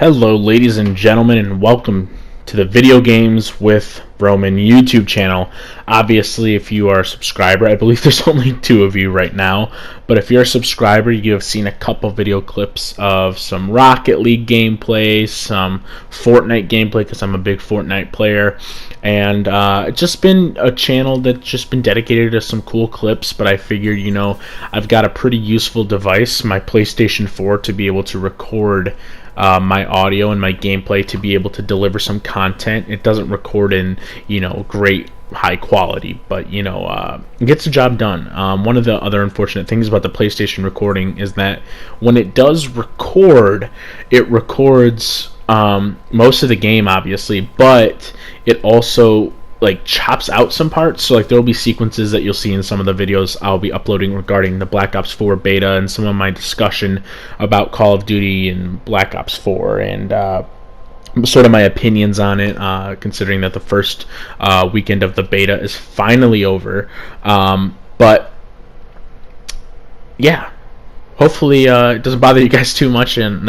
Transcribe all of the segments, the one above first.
Hello ladies and gentlemen, and welcome to the Video Games with Roman YouTube channel. Obviously, if you are a subscriber, I believe there's only two of you right now, but if you're a subscriber, you have seen a couple video clips of some Rocket League gameplay, some Fortnite gameplay, because I'm a big Fortnite player, and it's just been a channel that's just been dedicated to some cool clips. But I figured, I've got a pretty useful device, my PlayStation 4, to be able to record my audio and my gameplay, to be able to deliver some content. It doesn't record in great high quality, but it gets the job done. One of the other unfortunate things about the PlayStation recording is that when it does record, it records most of the game, obviously, but it also chops out some parts. So there will be sequences that you'll see in some of the videos I'll be uploading regarding the Black Ops 4 beta and some of my discussion about Call of Duty and Black Ops 4 and sort of my opinions on it, considering that the first weekend of the beta is finally over. But yeah, hopefully it doesn't bother you guys too much. And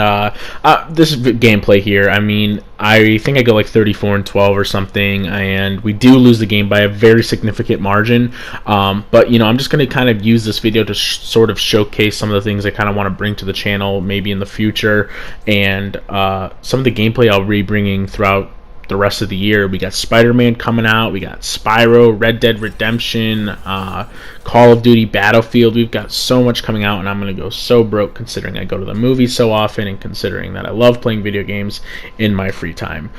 this is gameplay here. I mean, I think I go 34-12 or something, and we do lose the game by a very significant margin. But I'm just going to kind of use this video to sort of showcase some of the things I kind of want to bring to the channel maybe in the future, and some of the gameplay I'll be bringing throughout the rest of the year. We got Spider-Man coming out, we got Spyro, Red Dead Redemption, Call of Duty, Battlefield. We've got so much coming out, and I'm going to go so broke considering I go to the movies so often, and considering that I love playing video games in my free time.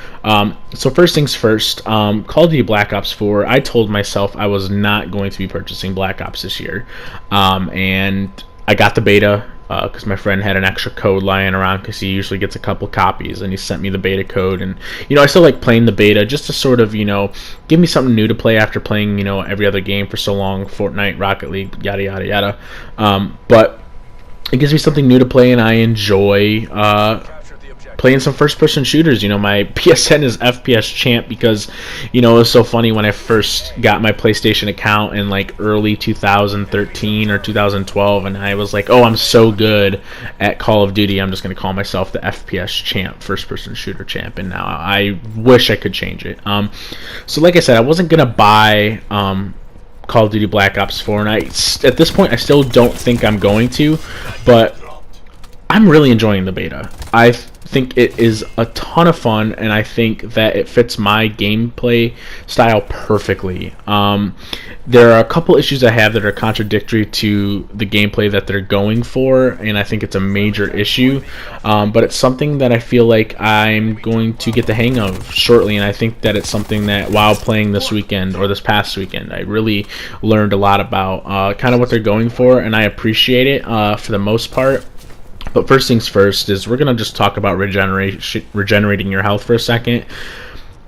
So first things first, Call of Duty Black Ops 4, I told myself I was not going to be purchasing Black Ops this year, and I got the beta because my friend had an extra code lying around, because he usually gets a couple copies, and he sent me the beta code. And I still like playing the beta just to sort of give me something new to play after playing every other game for so long, Fortnite, Rocket League, yada yada yada. But it gives me something new to play, and I enjoy playing some first-person shooters. My PSN is FPS champ, because it was so funny when I first got my PlayStation account in early 2013 or 2012, and I was like, oh, I'm so good at Call of Duty, I'm just going to call myself the FPS champ, first-person shooter champ. And now I wish I could change it. So like I said, I wasn't going to buy Call of Duty Black Ops 4, and at this point I still don't think I'm going to, but I'm really enjoying the beta. I think it is a ton of fun, and I think that it fits my gameplay style perfectly. There are a couple issues I have that are contradictory to the gameplay that they're going for, and I think it's a major issue, but it's something that I feel like I'm going to get the hang of shortly. And I think that it's something that while playing this weekend, or this past weekend, I really learned a lot about kind of what they're going for, and I appreciate it for the most part. But first things first is we're going to just talk about regenerating your health for a second.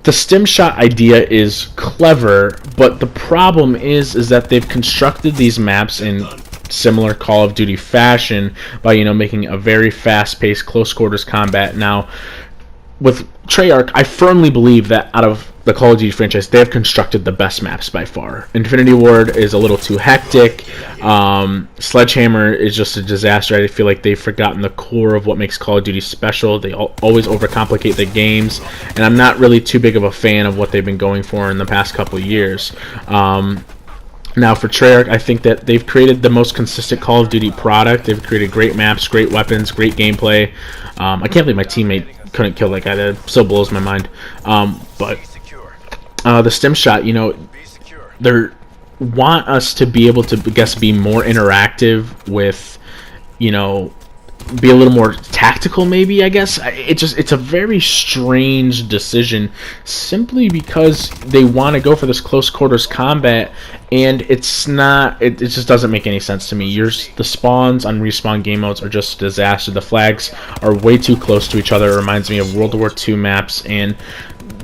The stim shot idea is clever, but the problem is that they've constructed these maps in similar Call of Duty fashion by making a very fast-paced close quarters combat. Now, with Treyarch, I firmly believe that out of the Call of Duty franchise, they have constructed the best maps by far. Infinity Ward is a little too hectic. Sledgehammer is just a disaster. I feel like they've forgotten the core of what makes Call of Duty special. They always overcomplicate the games, and I'm not really too big of a fan of what they've been going for in the past couple of years. Now for Treyarch, I think that they've created the most consistent Call of Duty product. They've created great maps, great weapons, great gameplay. I can't believe my teammate couldn't kill that guy. That so blows my mind. But the stim shot, they want us to be able to, I guess, be more interactive with, be a little more tactical, maybe, I guess. It's a very strange decision, simply because they want to go for this close quarters combat, and it just doesn't make any sense to me. The spawns on respawn game modes are just a disaster. The flags are way too close to each other. It reminds me of World War II maps, and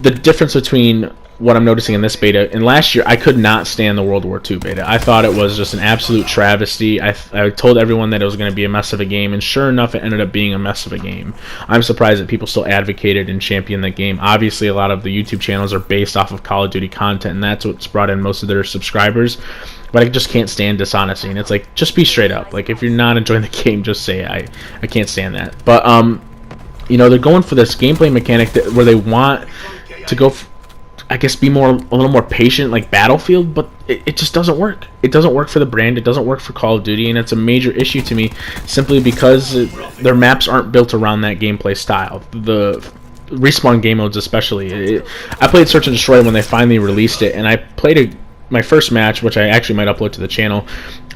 the difference between what I'm noticing in this beta and last year, I could not stand the World War II beta. I thought it was just an absolute travesty. I told everyone that it was going to be a mess of a game, and sure enough, it ended up being a mess of a game. I'm surprised that people still advocated and championed that game. Obviously, a lot of the YouTube channels are based off of Call of Duty content, and that's what's brought in most of their subscribers. But I just can't stand dishonesty, and it's just be straight up. If you're not enjoying the game, just say I can't stand that. But they're going for this gameplay mechanic where they want to go, I guess, be a little more patient, like Battlefield, but it just doesn't work. It doesn't work for the brand. It doesn't work for Call of Duty, and it's a major issue to me, simply because their maps aren't built around that gameplay style. The Respawn game modes especially. I played Search and Destroy when they finally released it, and I played my first match, which I actually might upload to the channel.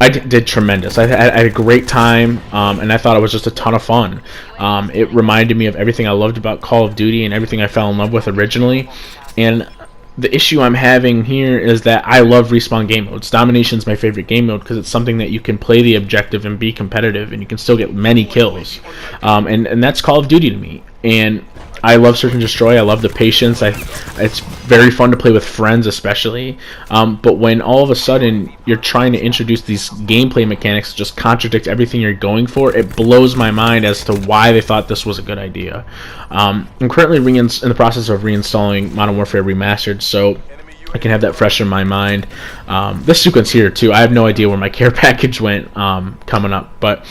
I did tremendous. I had a great time, and I thought it was just a ton of fun. It reminded me of everything I loved about Call of Duty and everything I fell in love with originally. And the issue I'm having here is that I love Respawn game modes. Domination's my favorite game mode because it's something that you can play the objective and be competitive, and you can still get many kills. And that's Call of Duty to me. And I love Search and Destroy. I love the patience. It's very fun to play with friends, especially. But when all of a sudden you're trying to introduce these gameplay mechanics that just contradict everything you're going for, it blows my mind as to why they thought this was a good idea. I'm currently in the process of reinstalling Modern Warfare Remastered, so I can have that fresh in my mind. This sequence here too, I have no idea where my care package went coming up, but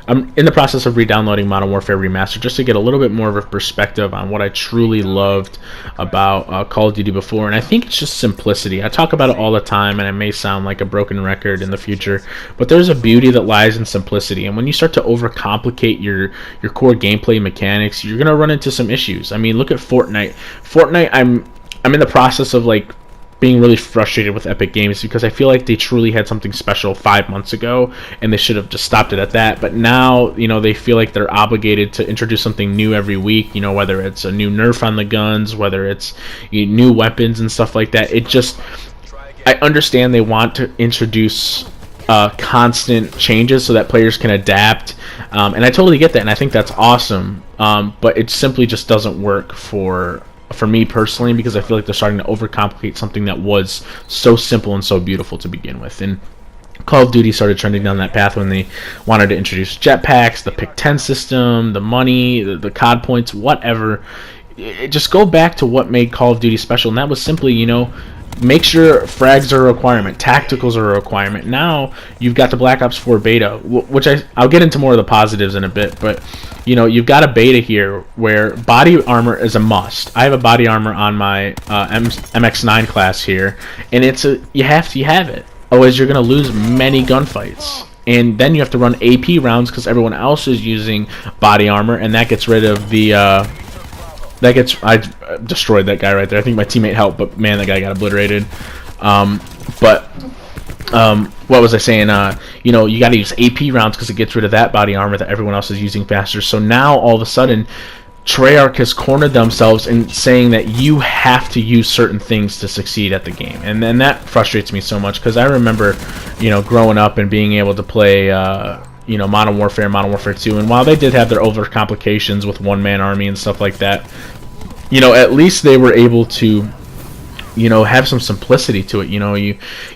I'm in the process of re-downloading Modern Warfare Remastered just to get a little bit more of a perspective on what I truly loved about Call of Duty before, and I think it's just simplicity. I talk about it all the time, and I may sound like a broken record in the future, but there's a beauty that lies in simplicity, and when you start to overcomplicate your core gameplay mechanics, you're going to run into some issues. I mean, look at Fortnite. I'm in the process of being really frustrated with Epic Games because I feel like they truly had something special 5 months ago, and they should have just stopped it at that. But now, they feel like they're obligated to introduce something new every week, whether it's a new nerf on the guns, whether it's new weapons and stuff like that. I understand they want to introduce constant changes so that players can adapt, and I totally get that, and I think that's awesome, but it simply just doesn't work for me personally, because I feel like they're starting to overcomplicate something that was so simple and so beautiful to begin with. And Call of Duty started trending down that path when they wanted to introduce jetpacks, the pick 10 system, the money, the COD points, whatever. Just go back to what made Call of Duty special, and that was simply, make sure frags are a requirement, tacticals are a requirement. Now you've got the Black Ops 4 beta, which I'll get into more of the positives in a bit, but you've got a beta here where body armor is a must. I have a body armor on my MX9 class here, and you have to have it, otherwise you're going to lose many gunfights. And then you have to run AP rounds because everyone else is using body armor, and that gets rid of the I destroyed that guy right there. I think my teammate helped, but man, that guy got obliterated. What was I saying? You got to use AP rounds because it gets rid of that body armor that everyone else is using faster. So now all of a sudden, Treyarch has cornered themselves in saying that you have to use certain things to succeed at the game, and then that frustrates me so much because I remember, growing up and being able to play. Modern Warfare, Modern Warfare 2, and while they did have their overcomplications with one-man army and stuff like that, at least they were able to, have some simplicity to it. You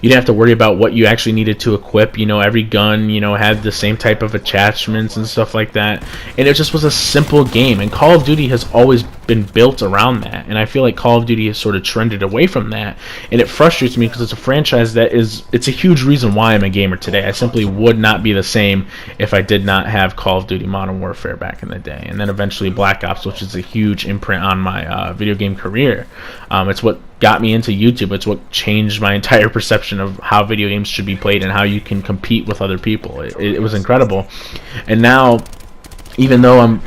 didn't have to worry about what you actually needed to equip. Every gun, had the same type of attachments and stuff like that, and it just was a simple game. And Call of Duty has always been built around that, and I feel like Call of Duty has sort of trended away from that, and it frustrates me because it's a franchise it's a huge reason why I'm a gamer today. I simply would not be the same if I did not have Call of Duty Modern Warfare back in the day, and then eventually Black Ops, which is a huge imprint on my video game career. It's what got me into YouTube. It's what changed my entire perception of how video games should be played and how you can compete with other people. It was incredible. And now, even though I'm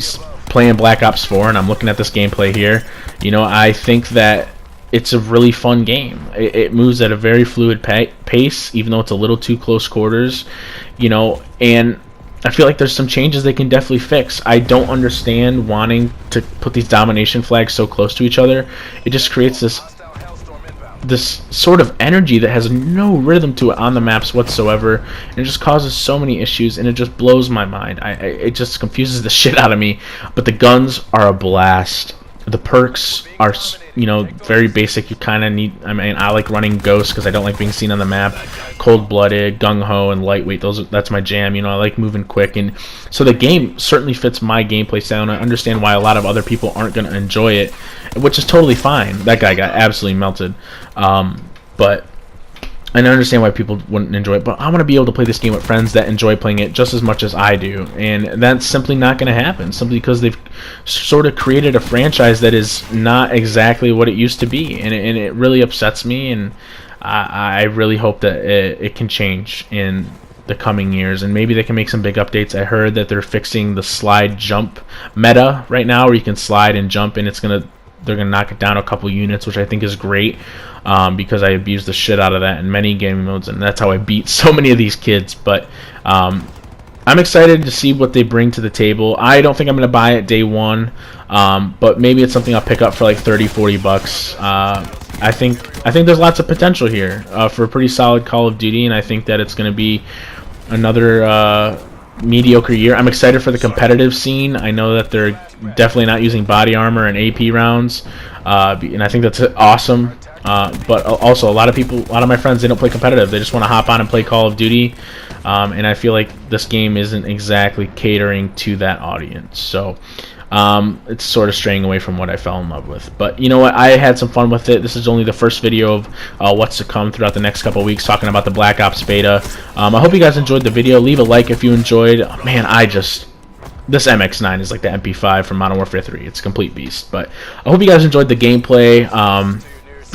playing Black Ops 4 and I'm looking at this gameplay here, I think that it's a really fun game. It moves at a very fluid pace, even though it's a little too close quarters, and I feel like there's some changes they can definitely fix. I don't understand wanting to put these domination flags so close to each other. It just creates this sort of energy that has no rhythm to it on the maps whatsoever, and it just causes so many issues, and it just blows my mind. It just confuses the shit out of me. But the guns are a blast. The perks are, very basic. You kind of need. I like running Ghost because I don't like being seen on the map. Cold-blooded, gung-ho, and lightweight. That's my jam. I like moving quick, and so the game certainly fits my gameplay style. And I understand why a lot of other people aren't going to enjoy it, which is totally fine. That guy got absolutely melted. But And I understand why people wouldn't enjoy it, but I want to be able to play this game with friends that enjoy playing it just as much as I do, and that's simply not going to happen, simply because they've sort of created a franchise that is not exactly what it used to be, and it really upsets me, and I really hope that it can change in the coming years, and maybe they can make some big updates. I heard that they're fixing the slide jump meta right now, where you can slide and jump, and they're gonna knock it down a couple units, which I think is great, because I abused the shit out of that in many game modes, and that's how I beat so many of these kids. But I'm excited to see what they bring to the table. I don't think I'm gonna buy it day one, but maybe it's something I'll pick up for like 30-40 bucks. I think there's lots of potential here for a pretty solid Call of Duty, and I think that it's gonna be another mediocre year. I'm excited for the competitive scene. I know that they're definitely not using body armor and AP rounds, and I think that's awesome. But also, a lot of my friends, they don't play competitive. They just want to hop on and play Call of Duty, and I feel like this game isn't exactly catering to that audience. So it's sort of straying away from what I fell in love with. But you know what? I had some fun with it. This is only the first video of what's to come throughout the next couple of weeks, talking about the Black Ops Beta. I hope you guys enjoyed the video. Leave a like if you enjoyed. Man, this MX-9 is like the MP5 from Modern Warfare 3. It's a complete beast. But I hope you guys enjoyed the gameplay.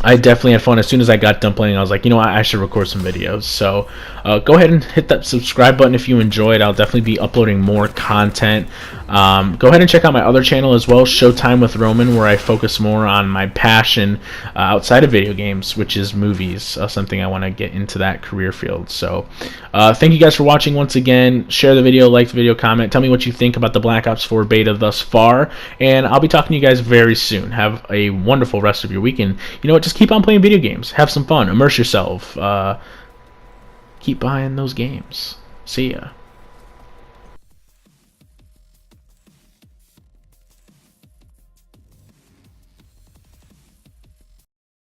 I definitely had fun. As soon as I got done playing, I was like, you know what, I should record some videos. So go ahead and hit that subscribe button if you enjoyed. I'll definitely be uploading more content. Go ahead and check out my other channel as well, Showtime with Roman, where I focus more on my passion outside of video games, which is movies, something I want to get into that career field. So thank you guys for watching once again. Share the video, like the video, comment. Tell me what you think about the Black Ops 4 beta thus far, and I'll be talking to you guys very soon. Have a wonderful rest of your weekend. You know what? Just keep on playing video games. Have some fun. Immerse yourself. Keep buying those games. See ya.